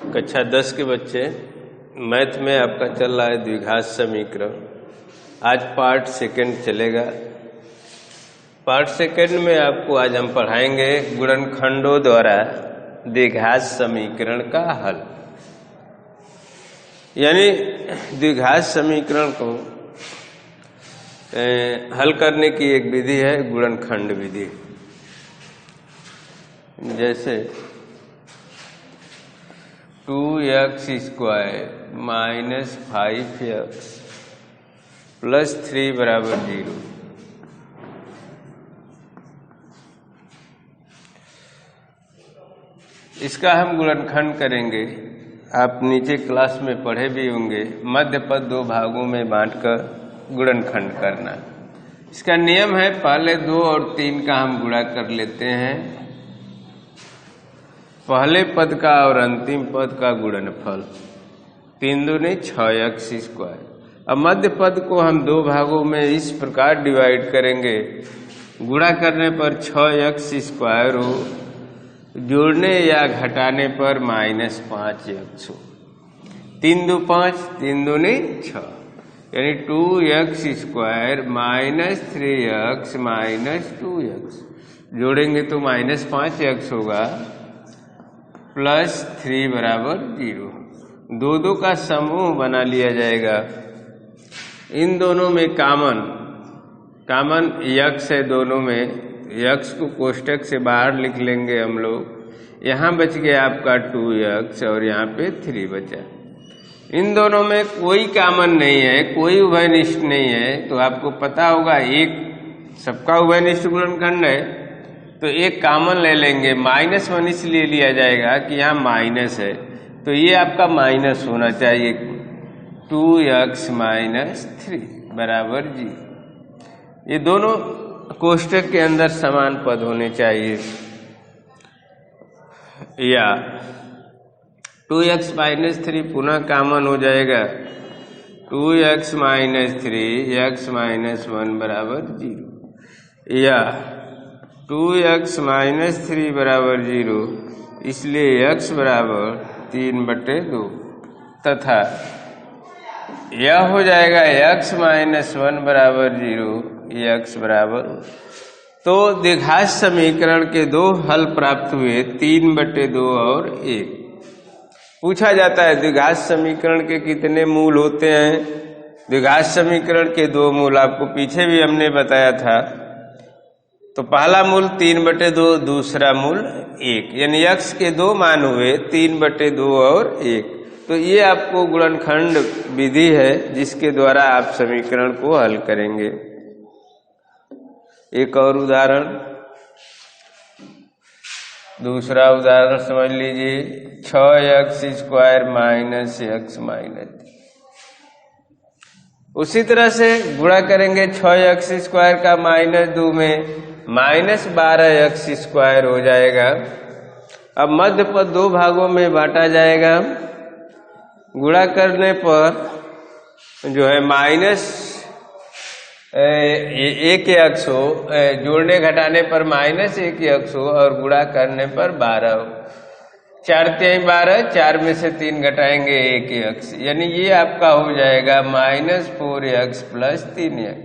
कक्षा 10 के बच्चे, मैथ में आपका चल रहा है द्विघात समीकरण। आज पार्ट सेकंड चलेगा। पार्ट सेकंड में आपको आज हम पढ़ाएंगे गुणनखंडों द्वारा द्विघात समीकरण का हल। यानी द्विघात समीकरण को हल करने की एक विधि है गुणनखंड विधि। जैसे 2x² माइनस 5x प्लस 3 बराबर 0। इसका हम गुणनखंड करेंगे। आप नीचे क्लास में पढ़े भी होंगे, मध्य पद दो भागों में बांटकर गुणनखंड करना। इसका नियम है पहले 2 और 3 का हम गुणा कर लेते हैं, पहले पद का और अंतिम पद का गुणनफल। 3 दूनी 6x²। अब मध्य पद को हम 2 भागों में इस प्रकार डिवाइड करेंगे, गुणा करने पर 6x² हो, जोड़ने या घटाने पर -5x हो। 3 दू 5, 3 दूनी 6, यानी 2x² minus 3x minus 2x। जोड़ेंगे तो -5x होगा प्लस 3 बराबर 0। 2 का समूह बना लिया जाएगा। इन दोनों में कॉमन x है, दोनों में x को कोष्टक से बाहर लिख लेंगे हम लोग। यहाँ बच गया आपका 2x और यहाँ पे 3 बचा। इन दोनों में कोई कॉमन नहीं है, कोई उभयनिष्ठ नहीं है, तो आपको पता होगा एक सबका उभयनिष्ठ गुणनखंड है, तो एक कॉमन ले लेंगे। -1 इसलिए लिया जाएगा कि यहाँ माइनस है, तो ये आपका माइनस होना चाहिए। 2x माइनस 3 बराबर 0। ये दोनों कोष्टक के अंदर समान पद होने चाहिए। या 2x माइनस 3 पुनः कॉमन हो जाएगा। 2x माइनस 3 x माइनस 1 बराबर 0। या 2x माइनस 3 बराबर 0, इसलिए x बराबर 3/2 तथा यह हो जाएगा x माइनस 1 बराबर 0, x बराबर। तो द्विघात समीकरण के 2 हल प्राप्त हुए, 3/2 और 1। पूछा जाता है द्विघात समीकरण के कितने मूल होते हैं। द्विघात समीकरण के 2 मूल आपको पीछे भी हमने बताया था। तो पहला मूल 3/2, दूसरा मूल 1, यानी x के 2 मान हुए 3/2 और 1। तो ये आपको गुणनखंड विधि है जिसके द्वारा आप समीकरण को हल करेंगे। एक और उदाहरण, दूसरा उदाहरण समझ लीजिए। 6x² minus x minus. उसी तरह से गुणा करेंगे 6x² का -2 में -12x² हो जाएगा। अब मध्य पद 2 भागों में बांटा जाएगा। गुणा करने पर जो है -1x हो, जोड़ने घटाने पर -1x हो और गुणा करने पर 12 हो। 4×3 12, 4 में से 3 घटाएंगे 1x, यानी ये आपका हो जाएगा -4x प्लस 3x।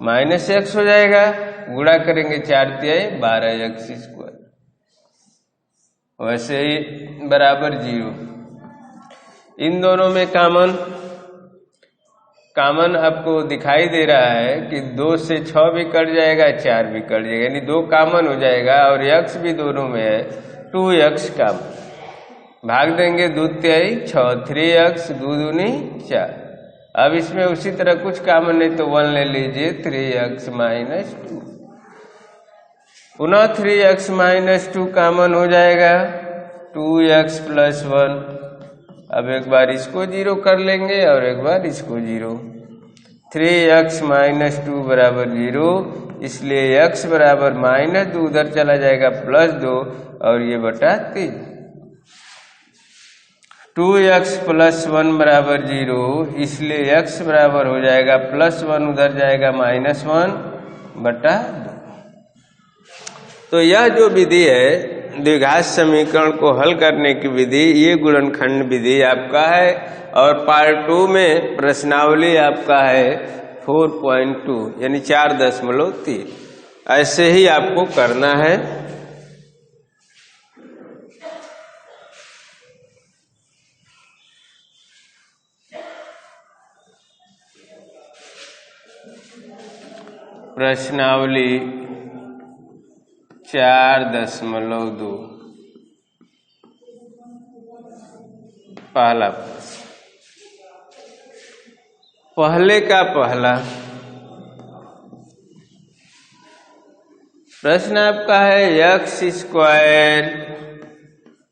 -x हो जाएगा, गुणा करेंगे 4×3 12x², वैसे ही बराबर 0। इन दोनों में कॉमन आपको दिखाई दे रहा है कि 2 से 6 भी कट जाएगा, 4 भी कट जाएगा, यानी 2 कॉमन हो जाएगा और x भी दोनों में है, 2x कॉमन। भाग देंगे 2×3 6, 3x 2 दूनी 4। अब इसमें उसी तरह कुछ कॉमन नहीं तो 1 ले लीजिए, 3x माइनस 2। पुनः 3x माइनस 2 कॉमन हो जाएगा, 2x प्लस 1। अब एक बार इसको 0 कर लेंगे और एक बार इसको 0। 3x माइनस 2 बराबर 0, इसलिए x बराबर -2, उधर चला जाएगा +2 और ये बटा 3। 2x प्लस 1 बराबर 0, इसलिए x बराबर हो जाएगा +1, उधर जाएगा -1/2। तो यह जो विधि है द्विघात समीकरण को हल करने की विधि ये गुणनखंड विधि आपका है, और पार्ट 2 में प्रश्नावली आपका है 4.2 यानी 4.3। ऐसे ही आपको करना है। प्रश्नावली 4.2 पहला प्रश्न, पहले का पहला प्रश्न आपका है x स्क्वायर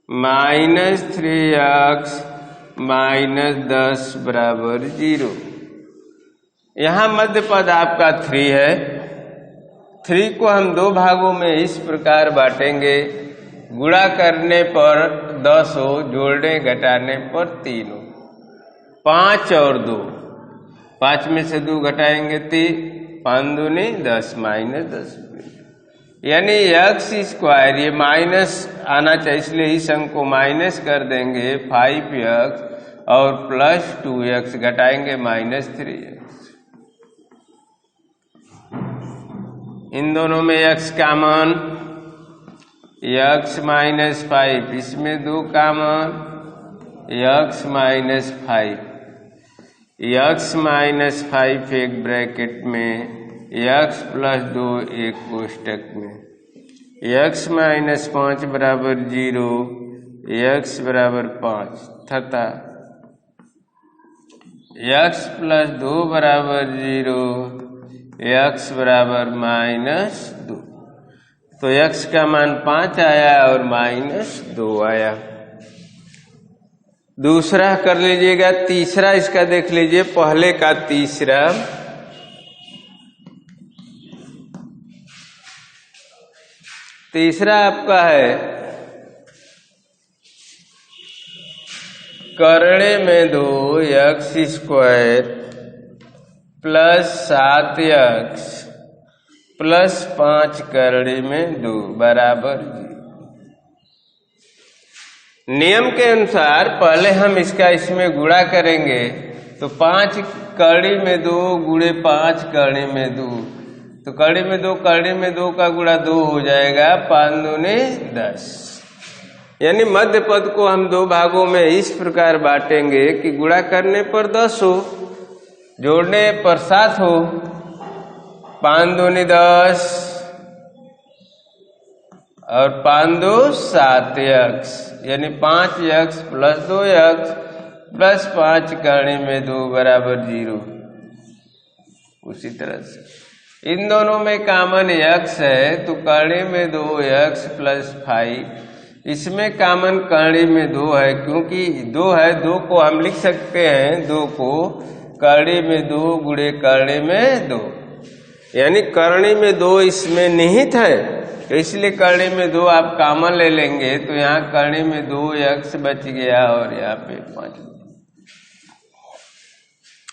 -3x -10 बराबर 0। यहाँ मध्य पद आपका 3 है। 3 को हम दो भागों में इस प्रकार बांटेंगे, गुणा करने पर 10 हो, जोड़ने घटाने पर 3 हो। 5 और 2, 5 में से 2 घटाएंगे 3, 5 दूनी 10 -10, यानी x स्क्वायर, ये माइनस आना चाहिए इसलिए इस अंक को माइनस कर देंगे, 5x और प्लस 2x घटाएंगे -3x। इन दोनों में x कॉमन, x -5, इसमें 2 कॉमन, x -5, x -5 एक ब्रैकेट में, x + 2 एक कोष्टक में, x -5 बराबर 0, x बराबर 5 तथा x + 2 बराबर 0, x बराबर -2। तो x का मान 5 आया और -2 आया। दूसरा कर लीजिएगा। तीसरा इसका देख लीजिए, पहले का तीसरा, तीसरा आपका है करणे में 2 x square plus 7x plus 5 करणे में 2 बराबर 0। नियम के अनुसार पहले हम इसका इसमें गुणा करेंगे, तो 5 करणी में 2 गुणे 5 करणी में 2, तो करणी में 2 करणी में 2 का गुणा 2 हो जाएगा, 5 दूनी 10। यानी मध्य पद को हम दो भागों में इस प्रकार बांटेंगे कि गुणा करने पर 10 हो, जोड़ने पर 7 हो। 5 दूनी 10 और 5 2 7x, यानी 5x + 2x प्लस 5 करणी में 2 बराबर 0। उसी तरह से इन दोनों में कॉमन x है, तो करणी में 2x + 5, इसमें कॉमन करणी में 2 है, क्योंकि 2 है, 2 को हम लिख सकते हैं, 2 को करणी में 2 गुणे करणी में 2, यानी करणी में 2 इसमें निहित है, तो इसलिए करणी में 2 आप कॉमन ले लेंगे, तो यहाँ करणी में 2x बच गया और यहाँ पे 5।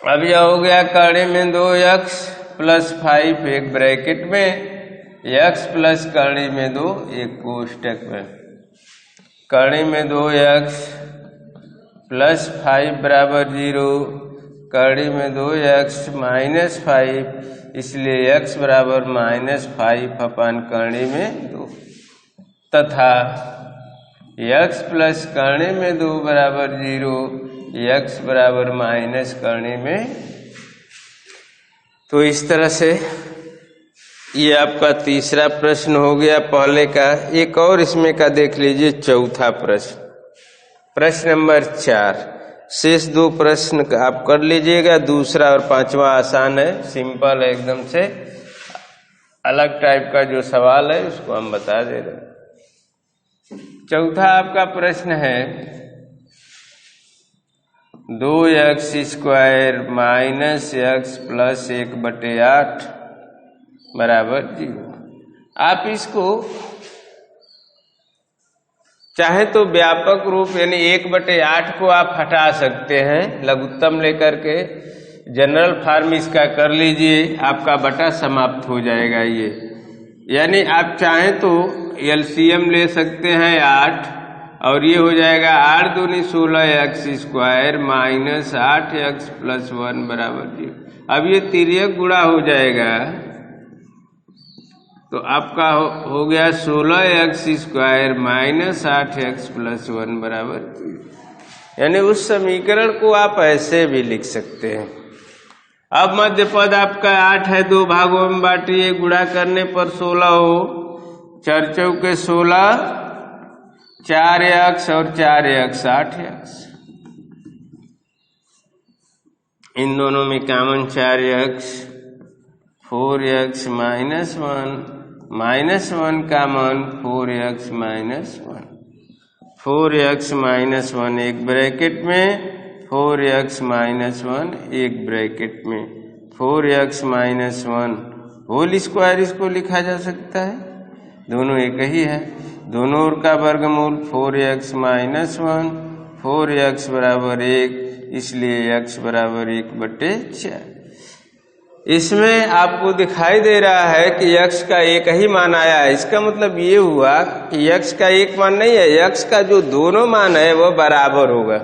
अब यह हो गया करणी में 2x + 5 एक ब्रैकेट में, x प्लस करणी में 2 एक कोष्टक में। करणी में 2x + 5 बराबर 0, करणी में 2x - 5, इसलिए x बराबर -5 अपन करणी में 2, तथा x प्लस करणी में 2 बराबर 0, x बराबर माइनस करणी में। तो इस तरह से ये आपका तीसरा प्रश्न हो गया पहले का। एक और इसमें का देख लीजिए, चौथा प्रश्न, प्रश्न नंबर 4। शेष 2 प्रश्न आप कर लीजिएगा, दूसरा और 5वां आसान है, सिंपल है एकदम से। अलग टाइप का जो सवाल है उसको हम बता दे रहे हैं। चौथा आपका प्रश्न है 2x स्क्वायर -x + 1/8 बराबर 0। आप इसको चाहे तो व्यापक रूप यानी 1/8 को आप हटा सकते हैं, लघुत्तम लेकर के जनरल फॉर्म इसका कर लीजिए, आपका बटा समाप्त हो जाएगा। ये यानी आप चाहें तो एलसीएम ले सकते हैं 8 और ये हो जाएगा 8 दूनी 16x² माइनस 8x प्लस 1 बराबर 0। अब ये तिर्यक गुणा हो जाएगा तो आपका हो गया 16x² माइनस 8x प्लस 1 बराबर 0। यानी उस समीकरण को आप ऐसे भी लिख सकते हैं। अब मध्य पद आपका 8 है, 2 भागों में बांटिए, गुणा करने पर 16 हो, 4 चौके 16, 4x और 4x 8x, इन दोनों में common 4x, 4x minus 1 common 4x minus 1, 4x minus 1 एक ब्रैकेट में, 4x माइनस 1 एक ब्रैकेट में, 4x माइनस 1 होल स्क्वायर इसको लिखा जा सकता है, दोनों एक ही है, दोनों ओर का वर्गमूल 4x माइनस 1, 4x बराबर 1, इसलिए x बराबर 1/4। इसमें आपको दिखाई दे रहा है कि x का एक ही मान आया है। इसका मतलब ये हुआ कि x का एक मान नहीं है, x का जो दोनों मान है वो बराबर होगा,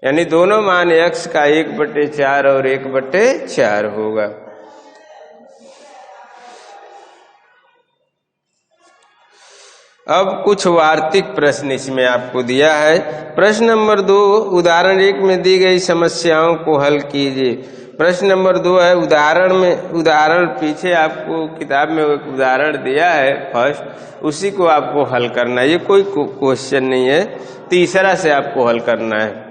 यानी दोनों मान x का 1/4 और 1/4 होगा। अब कुछ वार्तिक प्रश्न इसमें आपको दिया है। प्रश्न नंबर 2, उदाहरण 1 में दी गई समस्याओं को हल कीजिए। प्रश्न नंबर 2 है उदाहरण पीछे आपको किताब में एक उदाहरण दिया है फर्स्ट, उसी को आपको हल करना है। ये कोई क्वेश्चन नहीं है, तीसरा से आपको हल करना है।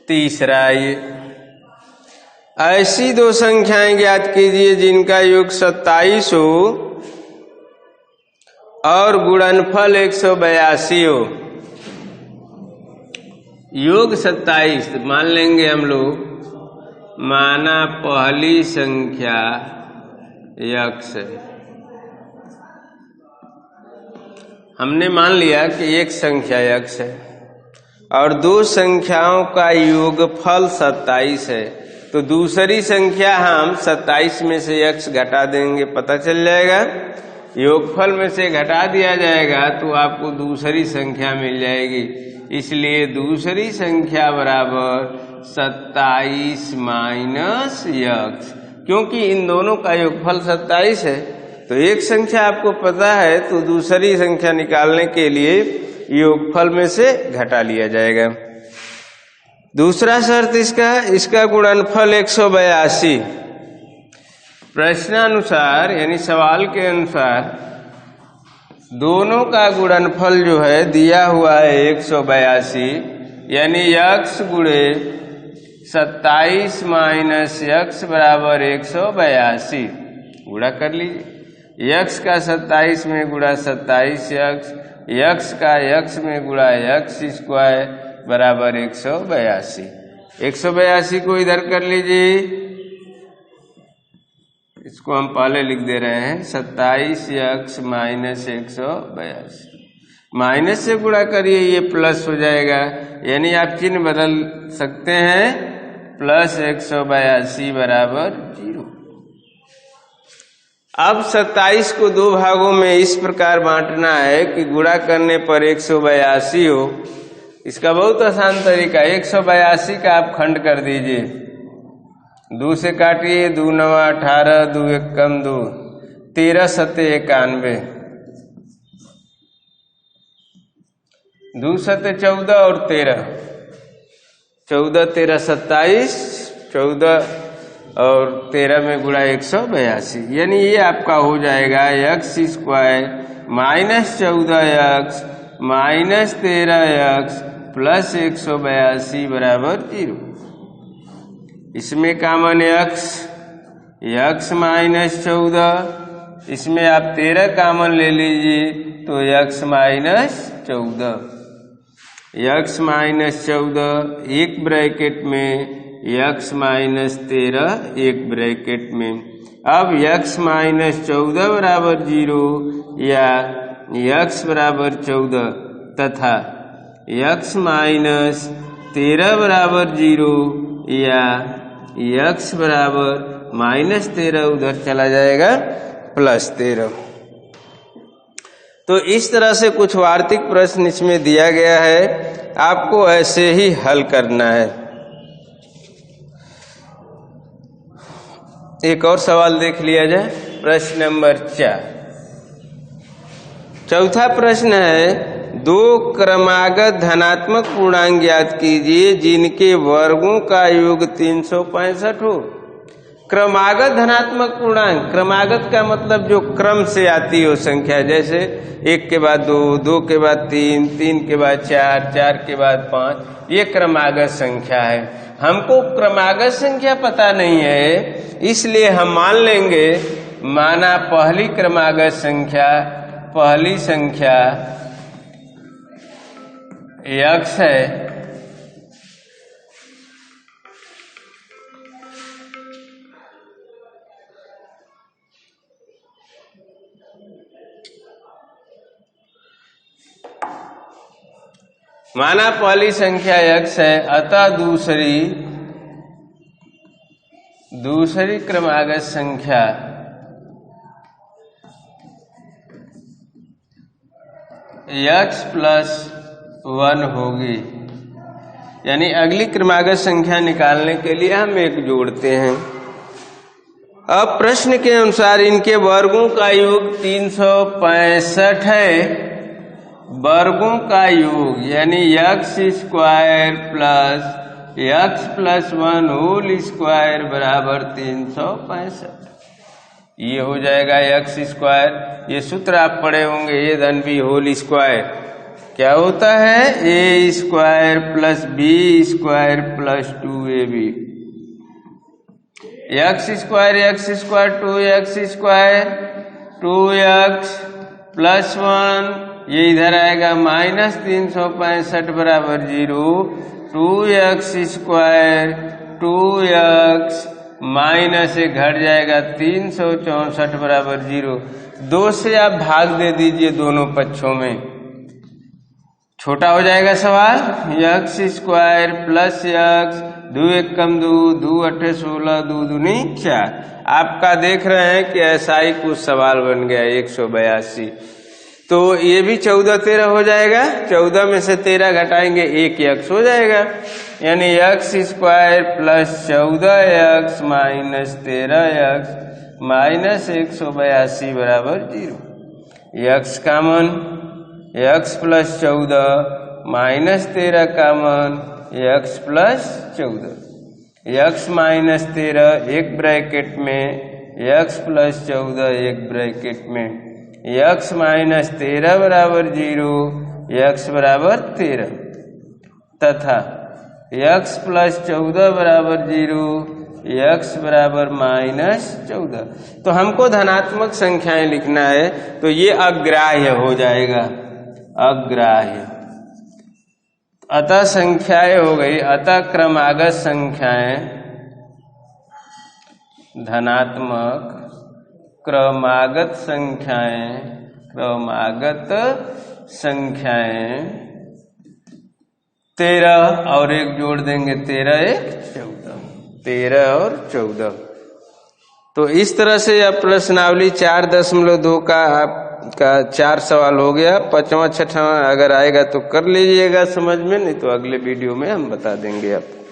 तीसरा, ये ऐसी 2 संख्याएं ज्ञात कीजिए जिनका योग 27 हो और गुणनफल 182 हो। योग 27 मान लेंगे हम लोग, माना पहली संख्या x है, हमने मान लिया कि एक संख्या x है और 2 संख्याओं का योगफल 27 है, तो दूसरी संख्या हम 27 में से x घटा देंगे, पता चल जाएगा। योगफल में से घटा दिया जाएगा तो आपको दूसरी संख्या मिल जाएगी, इसलिए दूसरी संख्या बराबर 27 माइनस x। क्योंकि इन दोनों का योगफल 27 है तो एक संख्या आपको पता है, तो दूसरी संख्या निकालने के लिए योगफल में से घटा लिया जाएगा। दूसरा शर्त इसका गुणनफल 182। प्रश्नानुसार यानी सवाल के अनुसार दोनों का गुणनफल जो है दिया हुआ है 182, यानी x गुणे 27 माइनस x बराबर 182। गुणा कर लीजिए, x का 27 में गुणा 27x, x का x में गुणा x² बराबर 182। 182 को इधर कर लीजिए, इसको हम पहले लिख दे रहे हैं 27x माइनस 182। माइनस से गुणा करिए, ये प्लस हो जाएगा, यानी आप चिन्ह बदल सकते हैं, प्लस 182 बराबर 0। अब 27 को 2 भागों में इस प्रकार बांटना है कि गुणा करने पर 182 हो। इसका बहुत आसान तरीका, 182 का आप खंड कर दीजिए, 2 से काटिए, 2 9 18, 2 1 कम 2, 13 7 91, 2 7 14 और 13, 14 13 27, 14 और 13 में गुणा 182, यानी ये आपका हो जाएगा x² minus 14x minus 13x plus 182 बराबर 0। इसमें कॉमन x माइनस 14, इसमें आप 13 कॉमन ले लीजिए तो x माइनस 14, x माइनस 14 एक ब्रैकेट में, x माइनस 13 एक ब्रैकेट में। अब x माइनस 14 बराबर 0 या x बराबर 14 तथा x माइनस 13 बराबर 0 या x बराबर माइनस 13 उधर चला जाएगा प्लस 13। तो इस तरह से कुछ वार्तिक प्रश्न इसमें दिया गया है, आपको ऐसे ही हल करना है। एक और सवाल देख लिया जाए, प्रश्न नंबर 4। चौथा प्रश्न है, दो क्रमागत धनात्मक पूर्णांक ज्ञात कीजिए जिनके वर्गों का योग 365 हो। क्रमागत धनात्मक पूर्णांक, क्रमागत का मतलब जो क्रम से आती हो संख्या, जैसे 1 के बाद 2, 2 के बाद 3, 3 के बाद 4, 4 के बाद 5, ये क्रमागत संख्या है। हमको क्रमागत संख्या पता नहीं है, इसलिए हम मान लेंगे, माना पहली क्रमागत संख्या, पहली संख्या x है, माना पहली संख्या x है, अतः दूसरी क्रमागत संख्या x प्लस 1 होगी। यानी अगली क्रमागत संख्या निकालने के लिए हम एक जोड़ते हैं। अब प्रश्न के अनुसार इनके वर्गों का योग 365 है। वर्गों का योग यानी x square plus 1 whole square बराबर 365। ये हो जाएगा x स्क्वायर, ये सूत्र आप पढ़े होंगे, ए धन बी होल स्क्वायर क्या होता है, a square plus b square plus 2ab। x square 2x square 2x plus 1, ये इधर आएगा माइनस 365 बराबर 0। 2x स्क्वायर 2x माइनस एक घट जाएगा 364 बराबर 0। 2 से आप भाग दे दीजिए दोनों पक्षों में, छोटा हो जाएगा सवाल। x स्क्वायर प्लस x, 2 1 कम 2, 2 8 16, 2 दूनी 4। आपका देख रहे हैं कि ऐसा ही कुछ सवाल बन गया 182। तो ये भी 14 13 हो जाएगा, 14 में से 13 घटाएंगे 1 x हो जाएगा, यानी x square plus 14x minus 13x minus 182 बराबर 0। x का मान x प्लस 14 माइनस 13 का मान x प्लस 14, x माइनस 13 एक ब्रैकेट में, x प्लस 14 एक ब्रैकेट में, x माइनस 13 बराबर 0, x बराबर 13 तथा x प्लस 14 बराबर 0, x बराबर माइनस 14। तो हमको धनात्मक संख्याएं लिखना है, तो ये अग्राह्य हो जाएगा, अग्राह्य। अतः संख्याएं हो गई, अतः क्रमागत संख्याएं धनात्मक, क्रमागत संख्याएं 13 और 1 जोड़ देंगे, 13 1 14, 13 और 14। तो इस तरह से अब प्रश्नावली 4.2 का आपका 4 सवाल हो गया। 5वां 6वां अगर आएगा तो कर लीजिएगा समझ में, नहीं तो अगले वीडियो में हम बता देंगे आपको।